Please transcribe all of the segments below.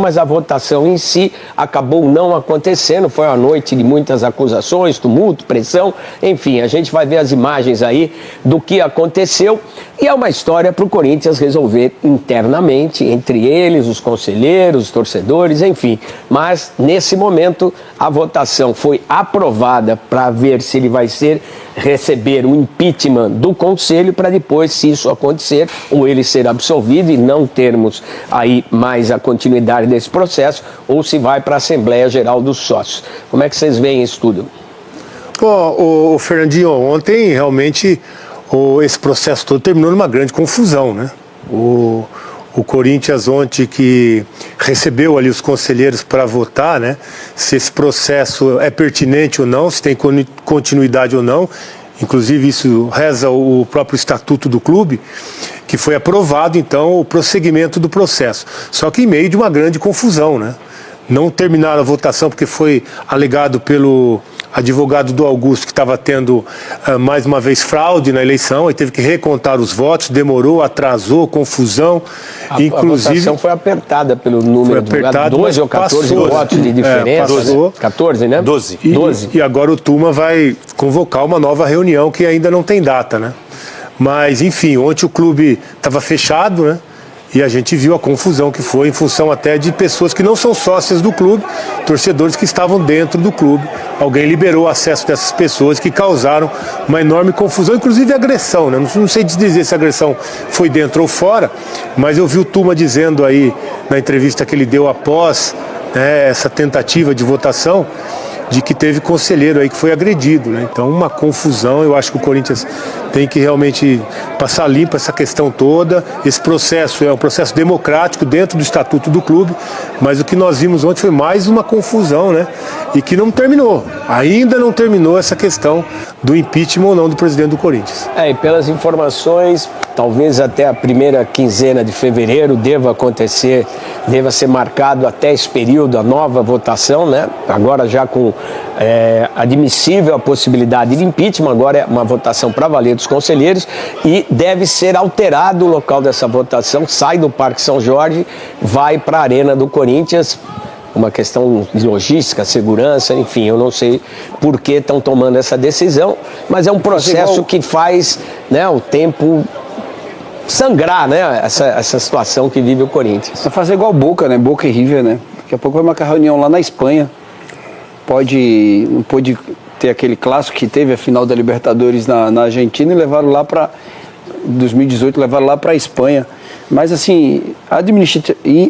mas a votação em si acabou não acontecendo. Foi uma noite de muitas acusações, tumulto, pressão, enfim, a gente vai ver as imagens aí do que aconteceu. E é uma história para o Corinthians resolver internamente, entre eles, os conselheiros, os torcedores, enfim. Mas, nesse momento, a votação foi aprovada para ver se ele vai receber o impeachment do Conselho, para depois, se isso acontecer, ou ele ser absolvido e não termos aí mais a continuidade desse processo, ou se vai para a Assembleia Geral dos Sócios. Como é que vocês veem isso tudo? Bom, o Fernandinho, ontem realmente esse processo todo terminou numa grande confusão, né? O Corinthians ontem que recebeu ali os conselheiros para votar, né? Se esse processo é pertinente ou não, se tem continuidade ou não. Inclusive isso reza o próprio estatuto do clube, que foi aprovado então o prosseguimento do processo. Só que em meio de uma grande confusão, né? Não terminaram a votação porque foi alegado pelo advogado do Augusto que estava tendo mais uma vez fraude na eleição, e teve que recontar os votos, demorou, atrasou, confusão. Inclusive, a votação foi apertada pelo número de 12 ou 14 votos de diferença. Passou, né? 14, né? 12. E agora o Tuma vai convocar uma nova reunião que ainda não tem data, né? Mas, enfim, ontem o clube estava fechado, né? E a gente viu a confusão que foi em função até de pessoas que não são sócias do clube, torcedores que estavam dentro do clube. Alguém liberou o acesso dessas pessoas que causaram uma enorme confusão, inclusive agressão, né? Não sei dizer se a agressão foi dentro ou fora, mas eu vi o Tuma dizendo aí na entrevista que ele deu após, né, essa tentativa de votação, de que teve conselheiro aí que foi agredido, né? Então, uma confusão. Eu acho que o Corinthians tem que realmente passar limpo essa questão toda. Esse processo é um processo democrático dentro do estatuto do clube, mas o que nós vimos ontem foi mais uma confusão, né? E que não terminou. Ainda não terminou essa questão do impeachment ou não do presidente do Corinthians. E pelas informações, talvez até a primeira quinzena de fevereiro deva ser marcado até esse período a nova votação, né? Agora já com admissível a possibilidade de impeachment, agora é uma votação para valer dos conselheiros, e deve ser alterado o local dessa votação, sai do Parque São Jorge, vai para a Arena do Corinthians. Uma questão de logística, segurança, enfim, eu não sei por que estão tomando essa decisão, mas é um processo que faz, né, o tempo sangrar, né, essa situação que vive o Corinthians. Vai fazer igual Boca, né? Boca e River, né? Daqui a pouco vai marcar reunião lá na Espanha. Não pode ter aquele clássico que teve a final da Libertadores na Argentina e levaram lá para 2018, levaram lá para a Espanha. Mas assim,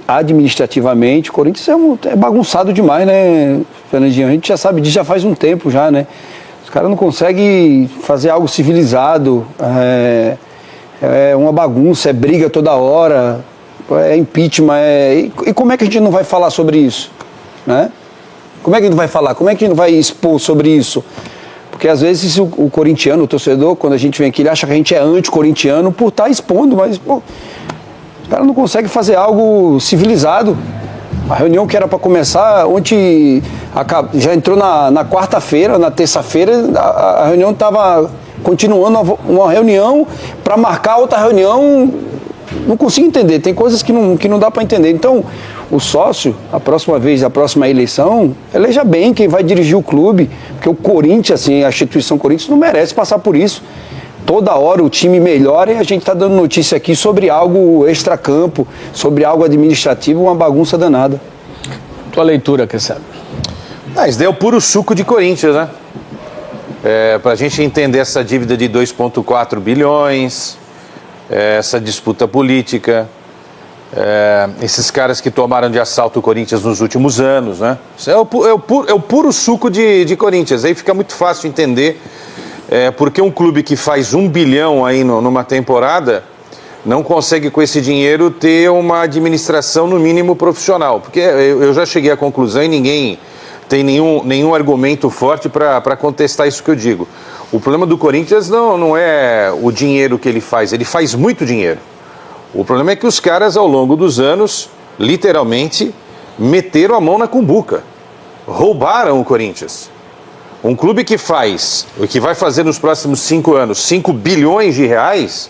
administrativamente, o Corinthians é bagunçado demais, né, Fernandinho? A gente já sabe disso já faz um tempo já, né? Os caras não conseguem fazer algo civilizado, é uma bagunça, é briga toda hora, é impeachment, E como é que a gente não vai falar sobre isso, né? Como é que a gente vai falar? Como é que a gente vai expor sobre isso? Porque às vezes o corintiano, o torcedor, quando a gente vem aqui, ele acha que a gente é anti-corintiano por estar expondo, mas, pô, os caras não conseguem fazer algo civilizado. A reunião que era para começar, ontem já entrou na quarta-feira, na terça-feira, a reunião estava continuando uma reunião para marcar outra reunião. Não consigo entender, tem coisas que não dá para entender. Então, o sócio, a próxima eleição, eleja bem quem vai dirigir o clube, porque o Corinthians, assim, a instituição Corinthians não merece passar por isso. Toda hora o time melhora e a gente está dando notícia aqui sobre algo extracampo, sobre algo administrativo, uma bagunça danada. Tua leitura, Cristiano? Isso daí é o puro suco de Corinthians, né? Para a gente entender essa dívida de 2,4 bilhões, essa disputa política, esses caras que tomaram de assalto o Corinthians nos últimos anos, né? Isso é o puro suco de Corinthians. Aí fica muito fácil entender porque um clube que faz 1 bilhão aí numa temporada não consegue com esse dinheiro ter uma administração no mínimo profissional. Porque eu já cheguei à conclusão e ninguém tem nenhum argumento forte para contestar isso que eu digo. O problema do Corinthians não é o dinheiro que ele faz muito dinheiro. O problema é que os caras, ao longo dos anos, literalmente, meteram a mão na cumbuca. Roubaram o Corinthians. Um clube que vai fazer nos próximos 5 anos 5 bilhões de reais,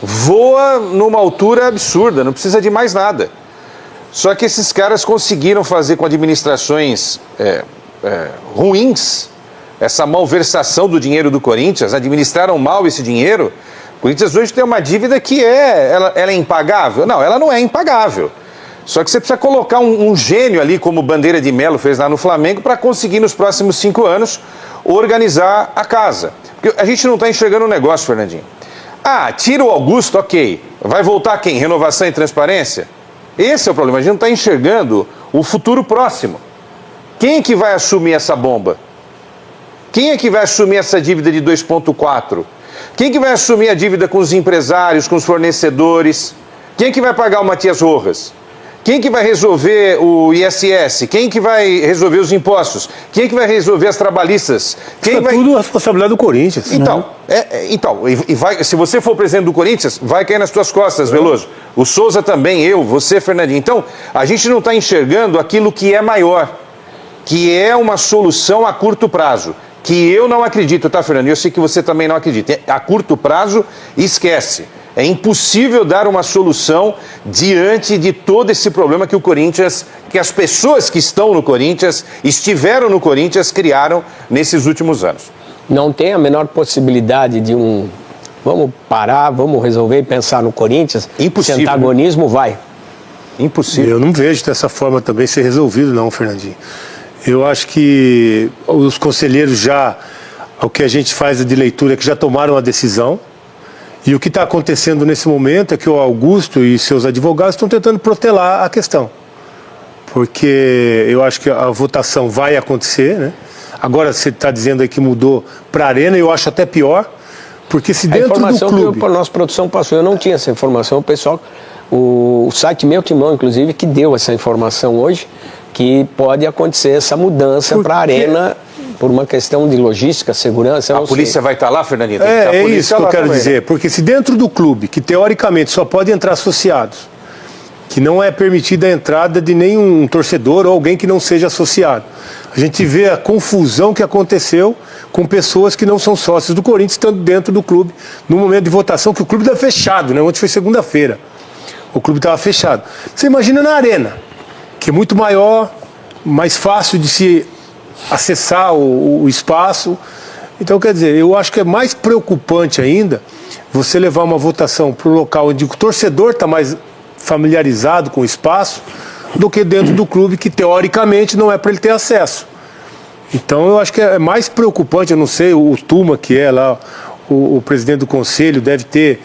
voa numa altura absurda, não precisa de mais nada. Só que esses caras conseguiram fazer com administrações ruins essa malversação do dinheiro do Corinthians, administraram mal esse dinheiro. O Corinthians hoje tem uma dívida que ela é impagável? Não, ela não é impagável. Só que você precisa colocar um gênio ali, como o Bandeira de Melo fez lá no Flamengo, para conseguir nos próximos 5 anos organizar a casa. Porque a gente não está enxergando o negócio, Fernandinho. Ah, tira o Augusto, ok. Vai voltar quem? Renovação e transparência? Esse é o problema, a gente não está enxergando o futuro próximo. Quem é que vai assumir essa bomba? Quem é que vai assumir essa dívida de 2,4? Quem é que vai assumir a dívida com os empresários, com os fornecedores? Quem é que vai pagar o Matias Rojas? Quem é que vai resolver o ISS? Quem é que vai resolver os impostos? Quem é que vai resolver as trabalhistas? Quem Isso é tudo a responsabilidade do Corinthians. Então, se você for presidente do Corinthians, vai cair nas tuas costas, Veloso. O Souza também, eu, você, Fernandinho. Então, a gente não está enxergando aquilo que é maior, que é uma solução a curto prazo. Que eu não acredito, tá, Fernando? Eu sei que você também não acredita. A curto prazo, esquece. É impossível dar uma solução diante de todo esse problema que o Corinthians, que as pessoas que estão no Corinthians, estiveram no Corinthians, criaram nesses últimos anos. Não tem a menor possibilidade de vamos parar, vamos resolver e pensar no Corinthians? Impossível. Esse antagonismo vai. Impossível. Eu não vejo dessa forma também ser resolvido, não, Fernandinho. Eu acho que os conselheiros já, o que a gente faz de leitura é que já tomaram a decisão. E o que está acontecendo nesse momento é que o Augusto e seus advogados estão tentando protelar a questão. Porque eu acho que a votação vai acontecer, né? Agora você está dizendo aí que mudou para a Arena, eu acho até pior. Porque se dentro do clube... A informação que a nossa produção passou, eu não tinha essa informação, o pessoal, o site Meu Timão, inclusive, que deu essa informação hoje, que pode acontecer essa mudança para a Arena por uma questão de logística, segurança. A polícia vai estar lá, Fernandinho? É isso que eu quero dizer, porque se dentro do clube, que teoricamente só pode entrar associados, que não é permitida a entrada de nenhum torcedor ou alguém que não seja associado, a gente vê a confusão que aconteceu com pessoas que não são sócios do Corinthians, estando dentro do clube, no momento de votação, que o clube está fechado, né? Ontem foi segunda-feira, o clube estava fechado. Você imagina na Arena, que é muito maior, mais fácil de se acessar o espaço. Então, quer dizer, eu acho que é mais preocupante ainda você levar uma votação para o local onde o torcedor está mais familiarizado com o espaço do que dentro do clube, que teoricamente não é para ele ter acesso. Então, eu acho que é mais preocupante. Eu não sei, o Tuma, que é lá o presidente do conselho, deve ter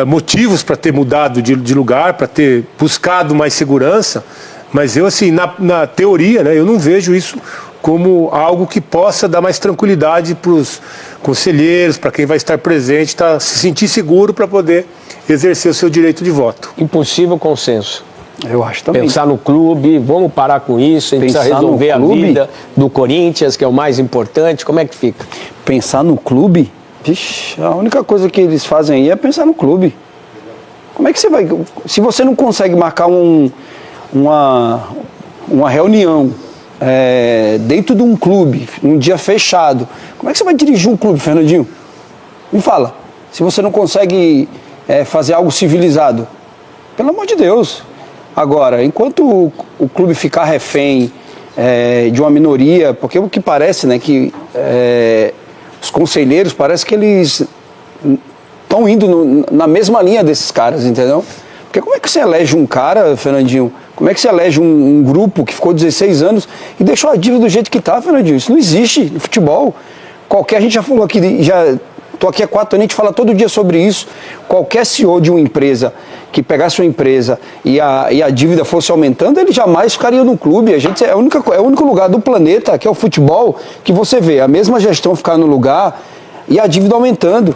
motivos para ter mudado de lugar, para ter buscado mais segurança. Mas eu, assim, na teoria, né, eu não vejo isso como algo que possa dar mais tranquilidade para os conselheiros, para quem vai estar presente, se sentir seguro para poder exercer o seu direito de voto. Impossível consenso. Eu acho também. Pensar no clube, vamos parar com isso, a gente precisa resolver a vida do Corinthians, que é o mais importante. Como é que fica? Pensar no clube? Vixe, a única coisa que eles fazem aí é pensar no clube. Como é que você vai... Se você não consegue marcar uma reunião dentro de um clube, num dia fechado, como é que você vai dirigir um clube, Fernandinho? Me fala. Se você não consegue fazer algo civilizado, pelo amor de Deus. Agora, enquanto o clube ficar refém de uma minoria, porque o que parece, né, que os conselheiros, parece que eles estão indo na mesma linha desses caras, entendeu? Porque como é que você elege um cara, Fernandinho? Como é que você elege um grupo que ficou 16 anos e deixou a dívida do jeito que está, Fernandinho? Isso não existe no futebol. A gente já falou aqui, estou aqui há 4 anos, a gente fala todo dia sobre isso. Qualquer CEO de uma empresa que pegasse uma empresa e a dívida fosse aumentando, ele jamais ficaria no clube. É o único lugar do planeta, que é o futebol, que você vê a mesma gestão ficar no lugar e a dívida aumentando.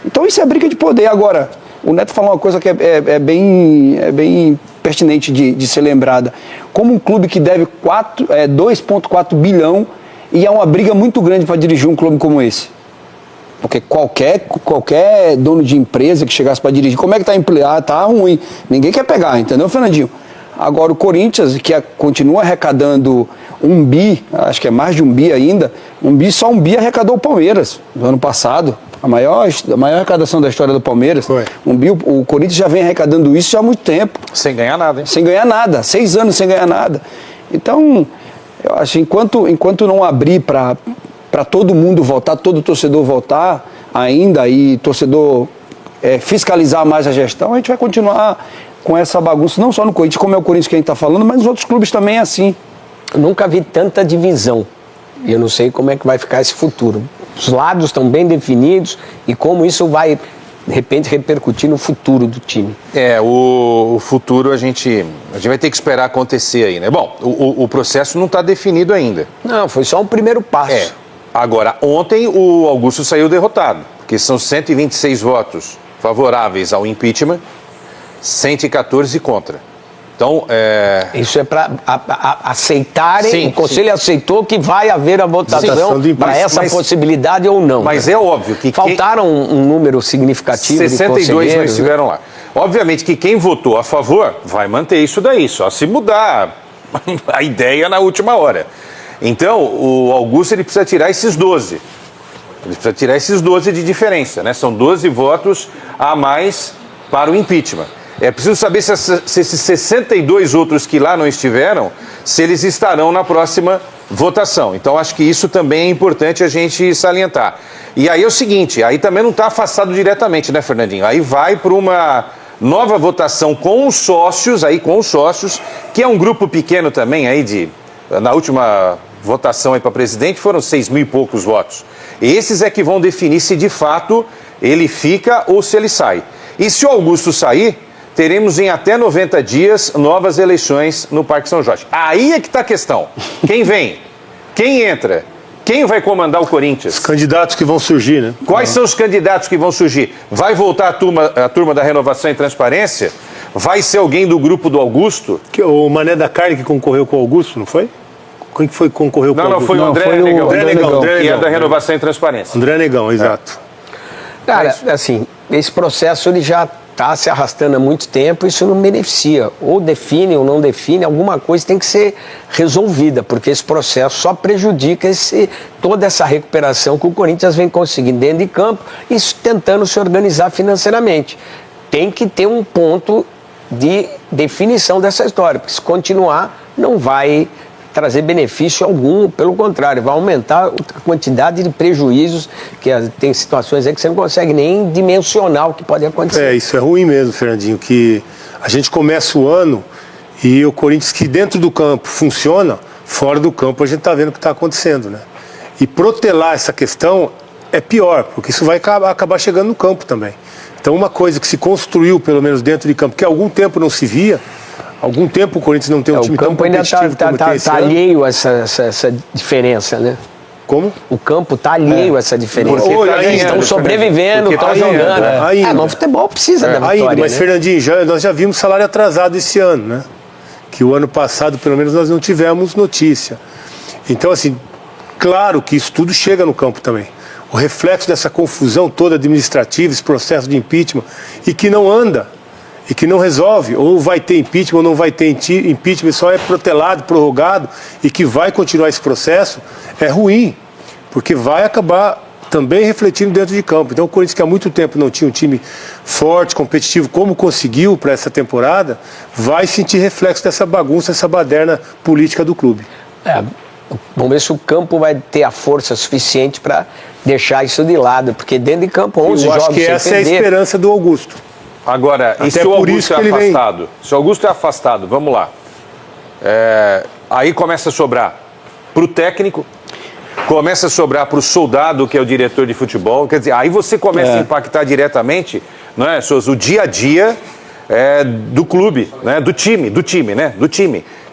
Então isso é briga de poder. Agora, o Neto falou uma coisa que é bem pertinente de ser lembrada. Como um clube que deve 2,4 bilhão e é uma briga muito grande para dirigir um clube como esse. Porque qualquer dono de empresa que chegasse para dirigir, como é que está empregado? Tá ruim. Ninguém quer pegar, entendeu, Fernandinho? Agora o Corinthians, que continua arrecadando 1 bi, acho que é mais de 1 bi ainda, só 1 bi arrecadou o Palmeiras no ano passado. A maior arrecadação da história do Palmeiras. Foi. O Corinthians já vem arrecadando isso já há muito tempo. Sem ganhar nada, hein? Sem ganhar nada. 6 anos sem ganhar nada. Então, eu acho que enquanto não abrir para todo mundo votar, todo torcedor votar ainda e torcedor fiscalizar mais a gestão, a gente vai continuar com essa bagunça, não só no Corinthians, como é o Corinthians que a gente está falando, mas nos outros clubes também é assim. Eu nunca vi tanta divisão. E eu não sei como é que vai ficar esse futuro. Os lados estão bem definidos e como isso vai, de repente, repercutir no futuro do time. O futuro a gente vai ter que esperar acontecer aí, né? Bom, o processo não está definido ainda. Não, foi só um primeiro passo. Agora, ontem o Augusto saiu derrotado, porque são 126 votos favoráveis ao impeachment, 114 contra. Então, Isso é para aceitarem, Sim, o Conselho sim. aceitou que vai haver a votação para essa possibilidade ou não. Mas é óbvio que faltaram um número significativo 62 de não conselheiros, estiveram lá. Obviamente que quem votou a favor vai manter isso daí, só se mudar a ideia na última hora. Então, o Augusto ele precisa tirar esses 12. Ele precisa tirar esses 12 de diferença, né? São 12 votos a mais para o impeachment. É preciso saber se esses 62 outros que lá não estiveram, se eles estarão na próxima votação. Então, acho que isso também é importante a gente salientar. E aí é o seguinte, aí também não está afastado diretamente, né, Fernandinho? Aí vai para uma nova votação com os sócios, que é um grupo pequeno também, aí na última votação para presidente foram 6 mil e poucos votos. Esses é que vão definir se de fato ele fica ou se ele sai. E se o Augusto sair, teremos em até 90 dias novas eleições no Parque São Jorge. Aí é que está a questão. Quem vem? Quem entra? Quem vai comandar o Corinthians? Os candidatos que vão surgir, né? Quais são os candidatos que vão surgir? Vai voltar a turma da Renovação e Transparência? Vai ser alguém do grupo do Augusto? O Mané da Carne que concorreu com o Augusto, não foi? Quem que foi que concorreu com o Augusto? Não, foi o André Negão. André Negão, que é da Renovação e Transparência. André Negão, exato. Cara, assim, esse processo ele já está se arrastando há muito tempo, isso não beneficia. Ou define ou não define, alguma coisa tem que ser resolvida, porque esse processo só prejudica toda essa recuperação que o Corinthians vem conseguindo dentro de campo e tentando se organizar financeiramente. Tem que ter um ponto de definição dessa história, porque se continuar, não vai trazer benefício algum, pelo contrário, vai aumentar a quantidade de prejuízos, que tem situações aí que você não consegue nem dimensionar o que pode acontecer. Isso é ruim mesmo, Fernandinho, que a gente começa o ano e o Corinthians que dentro do campo funciona, fora do campo a gente está vendo o que está acontecendo, né? E protelar essa questão é pior, porque isso vai acabar chegando no campo também. Então uma coisa que se construiu, pelo menos dentro de campo, que há algum tempo não se via, algum tempo o Corinthians não tem um time tão competitivo como tem esse ano. Alheio a essa diferença, né? Como? O campo está alheio a essa diferença. Eles estão sobrevivendo, estão jogando. Ainda. Mas o futebol precisa da vitória, ainda, mas né? Fernandinho, nós já vimos salário atrasado esse ano, né? Que o ano passado, pelo menos, nós não tivemos notícia. Então, assim, claro que isso tudo chega no campo também. O reflexo dessa confusão toda administrativa, esse processo de impeachment, e que não anda, e que não resolve, ou vai ter impeachment ou não vai ter impeachment, só é protelado, prorrogado, e que vai continuar esse processo, é ruim, porque vai acabar também refletindo dentro de campo. Então o Corinthians, que há muito tempo não tinha um time forte, competitivo, como conseguiu para essa temporada, vai sentir reflexo dessa bagunça, essa baderna política do clube. Vamos ver se o campo vai ter a força suficiente para deixar isso de lado, porque dentro de campo 11 Eu jogos acho que essa é a esperança do Augusto. Agora, e se o Augusto é afastado? Se o Augusto é afastado, vamos lá. Aí começa a sobrar para o técnico, começa a sobrar para o soldado, que é o diretor de futebol. Quer dizer, aí você começa a impactar diretamente, não é, Souza, o dia a dia do clube, né? do time.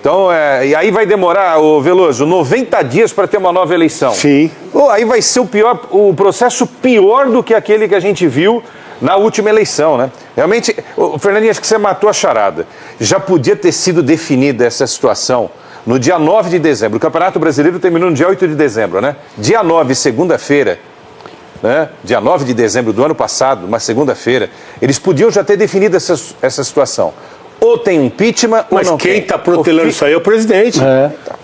Então, e aí vai demorar, Veloso, 90 dias para ter uma nova eleição. Sim. Aí vai ser o processo pior do que aquele que a gente viu na última eleição, né? Realmente, Fernandinho, acho que você matou a charada. Já podia ter sido definida essa situação no dia 9 de dezembro. O Campeonato Brasileiro terminou no dia 8 de dezembro, né? Dia 9, segunda-feira, né? Dia 9 de dezembro do ano passado, uma segunda-feira, eles podiam já ter definido essa situação. ou tem impeachment ou Mas não quem tem. está protelando isso aí é o presidente.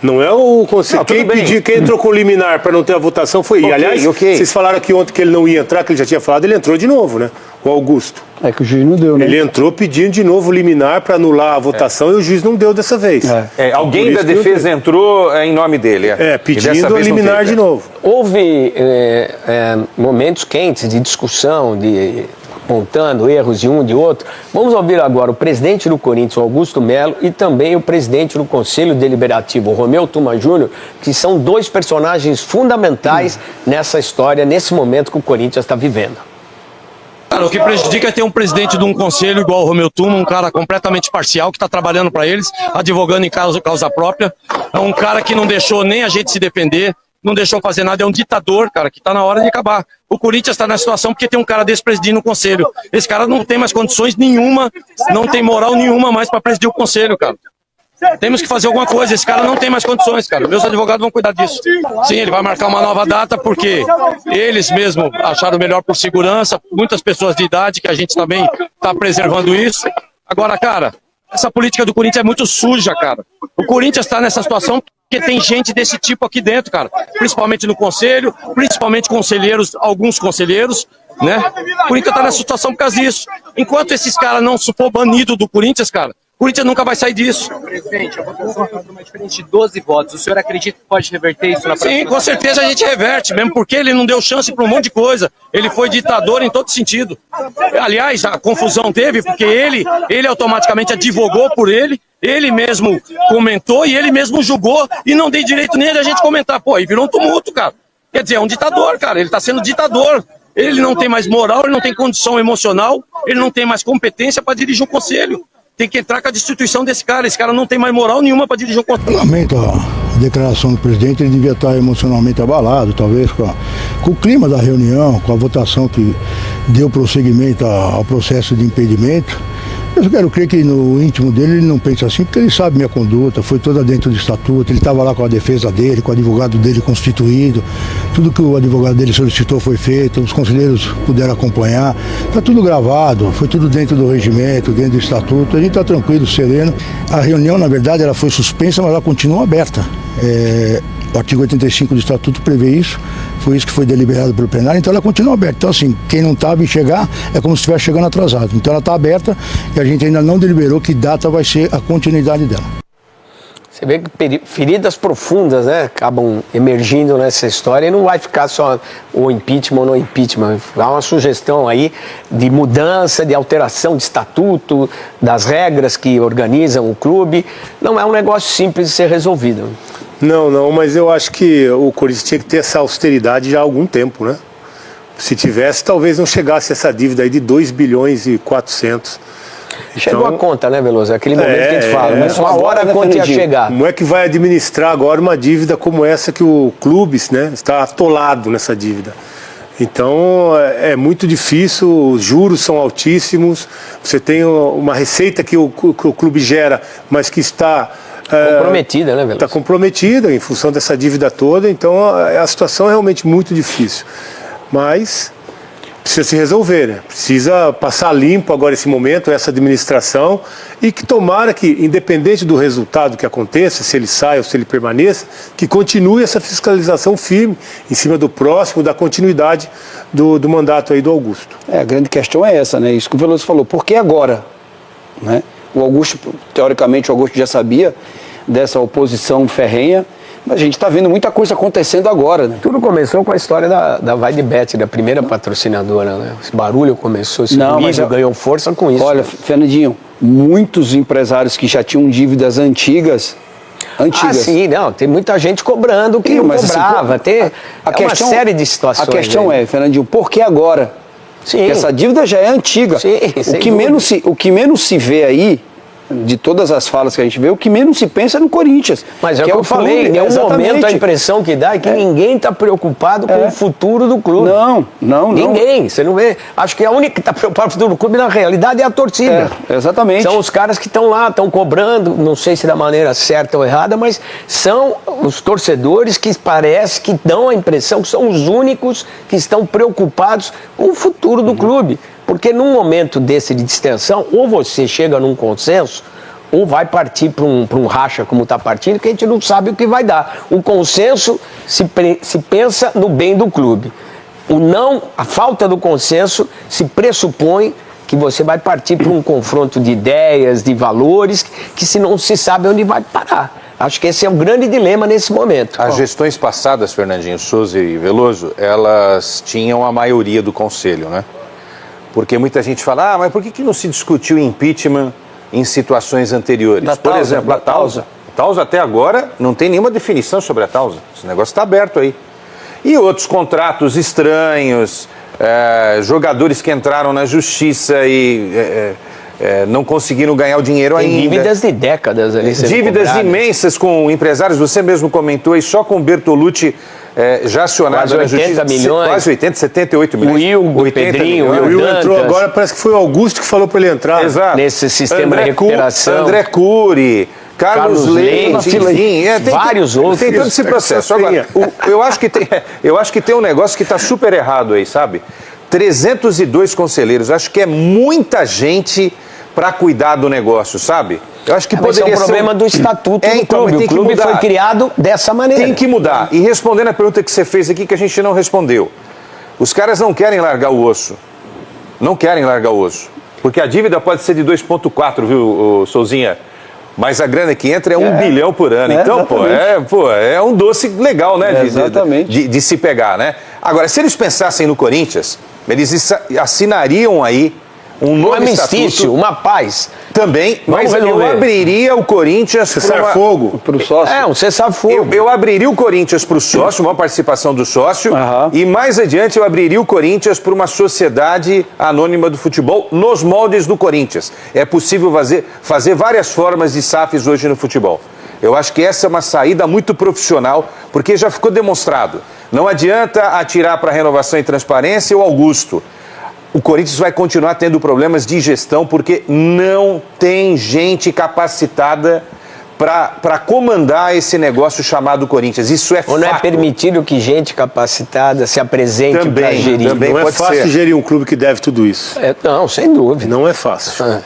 Não é o conselho. Não, tudo Quem bem. pediu, quem entrou com liminar para não ter a votação foi ele. Ok, Aliás, ok. vocês falaram aqui ontem que ele não ia entrar, que ele já tinha falado, ele entrou de novo, né? O Augusto. É que o juiz não deu, né? Ele entrou pedindo de novo liminar para anular a votação e o juiz não deu dessa vez. Alguém Por da isso que eu defesa entrou em nome dele. É, E dessa pedindo a vez não liminar teve, de novo. Houve momentos quentes de discussão, de apontando erros de um e de outro. Vamos ouvir agora o presidente do Corinthians, Augusto Melo, e também o presidente do Conselho Deliberativo, Romeu Tuma Júnior, que são dois personagens fundamentais nessa história, nesse momento que o Corinthians está vivendo. Cara, o que prejudica é ter um presidente de um conselho igual o Romeu Tuma, um cara completamente parcial, que está trabalhando para eles, advogando em causa própria. É um cara que não deixou nem a gente se defender, não deixou fazer nada, é um ditador, cara, que está na hora de acabar. O Corinthians está na situação porque tem um cara desse presidindo o conselho. Esse cara não tem mais condições nenhuma, não tem moral nenhuma mais para presidir o conselho, cara. Temos que fazer alguma coisa, esse cara não tem mais condições, cara. Meus advogados vão cuidar disso. Sim, ele vai marcar uma nova data porque eles mesmo acharam melhor por segurança, muitas pessoas de idade, que a gente também está preservando isso. Agora, cara, essa política do Corinthians é muito suja, cara. O Corinthians está nessa situação porque tem gente desse tipo aqui dentro, cara. Principalmente no conselho, principalmente conselheiros, alguns conselheiros, né? O Corinthians está nessa situação por causa disso. Enquanto esses caras não for banido do Corinthians, cara, o Corinthians nunca vai sair disso. Presidente, a votação foi uma diferença de 12 votos. O senhor acredita que pode reverter isso na próxima? Sim, com certeza a gente reverte, mesmo porque ele não deu chance para um monte de coisa. Ele foi ditador em todo sentido. Aliás, a confusão teve porque ele automaticamente advogou por ele mesmo comentou e ele mesmo julgou e não dei direito nem a gente comentar. Pô, aí virou um tumulto, cara. Quer dizer, é um ditador, cara. Ele está sendo ditador. Ele não tem mais moral, ele não tem condição emocional, ele não tem mais competência para dirigir um conselho. Tem que entrar com a destituição desse cara. Esse cara não tem mais moral nenhuma para dirigir o conselho. Lamento a declaração do presidente, ele devia estar emocionalmente abalado, talvez com o clima da reunião, com a votação que deu prosseguimento ao processo de impedimento. Eu quero crer que no íntimo dele ele não pensa assim, porque ele sabe minha conduta, foi toda dentro do estatuto, ele estava lá com a defesa dele, com o advogado dele constituído, tudo que o advogado dele solicitou foi feito, os conselheiros puderam acompanhar, está tudo gravado, foi tudo dentro do regimento, dentro do estatuto, a gente está tranquilo, sereno. A reunião, na verdade, ela foi suspensa, mas ela continua aberta. O artigo 85 do estatuto prevê isso, foi isso que foi deliberado pelo plenário, então ela continua aberta. Então, assim, quem não estava em chegar é como se estivesse chegando atrasado. Então ela está aberta e a gente ainda não deliberou que data vai ser a continuidade dela. Você vê que feridas profundas, né, acabam emergindo nessa história e não vai ficar só o impeachment ou não impeachment. Há uma sugestão aí de mudança, de alteração de estatuto, das regras que organizam o clube. Não é um negócio simples de ser resolvido. Não, mas eu acho que o Corinthians tinha que ter essa austeridade já há algum tempo, né? Se tivesse, talvez não chegasse essa dívida aí de 2 bilhões e 400. Chegou a conta, né, Veloso? É aquele momento que a gente fala, mas uma hora a conta ia chegar. Como é que vai administrar agora uma dívida como essa que o clube, né, está atolado nessa dívida? Então é muito difícil, os juros são altíssimos, você tem uma receita que o clube gera, mas que está... comprometida, né, Veloso? Está comprometida em função dessa dívida toda, então a situação é realmente muito difícil. Mas precisa se resolver, né? Precisa passar limpo agora esse momento, essa administração, e que tomara que, independente do resultado que aconteça, se ele sai ou se ele permaneça, que continue essa fiscalização firme em cima do próximo, da continuidade do mandato aí do Augusto. A grande questão é essa, né? Isso que o Veloso falou. Por que agora? Né? O Augusto, teoricamente, o Augusto já sabia dessa oposição ferrenha, mas a gente está vendo muita coisa acontecendo agora, né? Tudo começou com a história da Vai de Bet, da primeira patrocinadora, né? Esse barulho começou, esse nível ganhou força com isso. Olha, né? Fernandinho, muitos empresários que já tinham dívidas antigas. Ah, sim, não, tem muita gente cobrando que não cobrava, tem uma série de situações. A questão é, Fernandinho, por que agora? Sim. Porque essa dívida já é antiga. Sim, o que menos se vê aí, de todas as falas que a gente vê, o que menos se pensa é no Corinthians. Mas é o que eu falei, em algum momento a impressão que dá é que ninguém está preocupado com o futuro do clube. Não. Ninguém, você não vê. Acho que a única que está preocupada com o futuro do clube, na realidade, é a torcida. Exatamente. São os caras que estão lá, estão cobrando, não sei se da maneira certa ou errada, mas são os torcedores que parece que dão a impressão que são os únicos que estão preocupados com o futuro do clube. Porque num momento desse de distensão, ou você chega num consenso, ou vai partir para um racha como está partindo, que a gente não sabe o que vai dar. O consenso se pensa no bem do clube. A falta do consenso se pressupõe que você vai partir para um confronto de ideias, de valores, que se não se sabe onde vai parar. Acho que esse é um grande dilema nesse momento. As gestões passadas, Fernandinho, Souza e Veloso, elas tinham a maioria do conselho, né? Porque muita gente fala, mas por que não se discutiu impeachment em situações anteriores? Por exemplo, a Tausa. A Tausa até agora não tem nenhuma definição sobre a Tausa. Esse negócio está aberto aí. E outros contratos estranhos, jogadores que entraram na justiça e não conseguiram ganhar o dinheiro ainda. Dívidas de décadas ali. Dívidas imensas com empresários, você mesmo comentou aí, só com o Bertolucci já acionado na justiça. 80 milhões. Quase 80, 78 milhões. O Will, o Pedrinho, milhões. o O Will Dantas. entrou agora, parece que foi o Augusto que falou para ele entrar. Exato. Nesse sistema de recuperação. André Cury, Carlos Leite, enfim, vários outros. Tem todo esse processo. Agora, eu acho que tem um negócio que está super errado aí, sabe? 302 conselheiros, acho que é muita gente para cuidar do negócio, sabe? Eu acho que Mas poderia é um problema do estatuto do clube. O clube foi criado dessa maneira. Tem que mudar. E respondendo a pergunta que você fez aqui, que a gente não respondeu. Os caras não querem largar o osso. Não querem largar o osso. Porque a dívida pode ser de 2,4, viu, Souzinha? Mas a grana que entra é 1 bilhão por ano. Então, é um doce legal, né? De se pegar, né? Agora, se eles pensassem no Corinthians, eles assinariam aí um novo armistício, uma paz. Também, mas eu abriria o Corinthians Cessar-fogo para o sócio. Um cessar-fogo. Eu abriria o Corinthians para o sócio, uma participação do sócio, e mais adiante eu abriria o Corinthians para uma sociedade anônima do futebol nos moldes do Corinthians. É possível fazer várias formas de SAFs hoje no futebol. Eu acho que essa é uma saída muito profissional, porque já ficou demonstrado. Não adianta atirar para renovação e transparência o Augusto. O Corinthians vai continuar tendo problemas de gestão porque não tem gente capacitada para comandar esse negócio chamado Corinthians. Isso é fato. Ou não é permitido que gente capacitada se apresente para gerir. Também não é fácil gerir um clube que deve tudo isso. Não, sem dúvida. Não é fácil.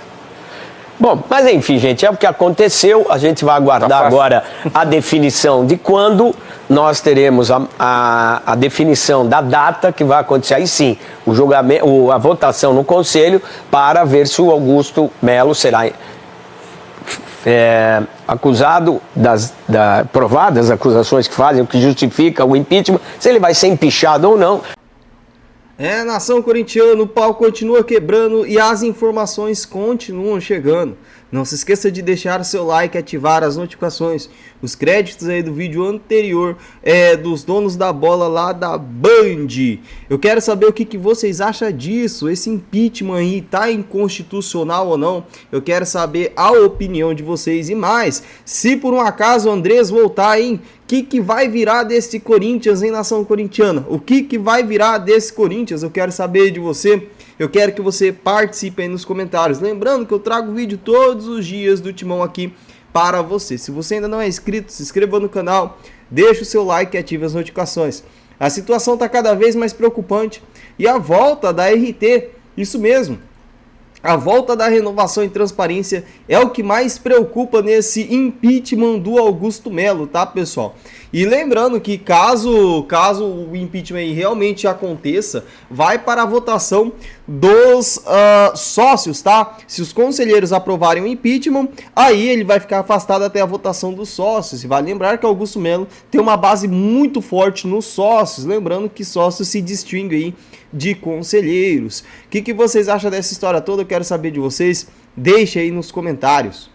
Bom, mas enfim, gente, é o que aconteceu. A gente vai aguardar agora a definição de quando nós teremos a definição da data que vai acontecer. Aí sim, o julgamento, a votação no Conselho para ver se o Augusto Melo será acusado provadas as acusações que fazem, o que justifica o impeachment, se ele vai ser empichado ou não. Nação corintiana, o pau continua quebrando e as informações continuam chegando. Não se esqueça de deixar seu like e ativar as notificações. Os créditos aí do vídeo anterior dos donos da bola lá da Band. Eu quero saber o que vocês acham disso. Esse impeachment aí tá inconstitucional ou não? Eu quero saber a opinião de vocês. E mais, se por um acaso o Andrés voltar, hein? O que vai virar desse Corinthians, hein, nação corintiana? O que vai virar desse Corinthians? Eu quero saber de você. Eu quero que você participe aí nos comentários. Lembrando que eu trago vídeo todos os dias do Timão aqui para você. Se você ainda não é inscrito, se inscreva no canal, deixa o seu like e ative as notificações. A situação está cada vez mais preocupante e a volta da RT, isso mesmo, a volta da renovação e transparência é o que mais preocupa nesse impeachment do Augusto Melo, tá, pessoal? E lembrando que caso o impeachment aí realmente aconteça, vai para a votação dos sócios, tá? Se os conselheiros aprovarem o impeachment, aí ele vai ficar afastado até a votação dos sócios. E vale lembrar que Augusto Melo tem uma base muito forte nos sócios, lembrando que sócios se distinguem aí de conselheiros. O que vocês acham dessa história toda? Eu quero saber de vocês. Deixe aí nos comentários.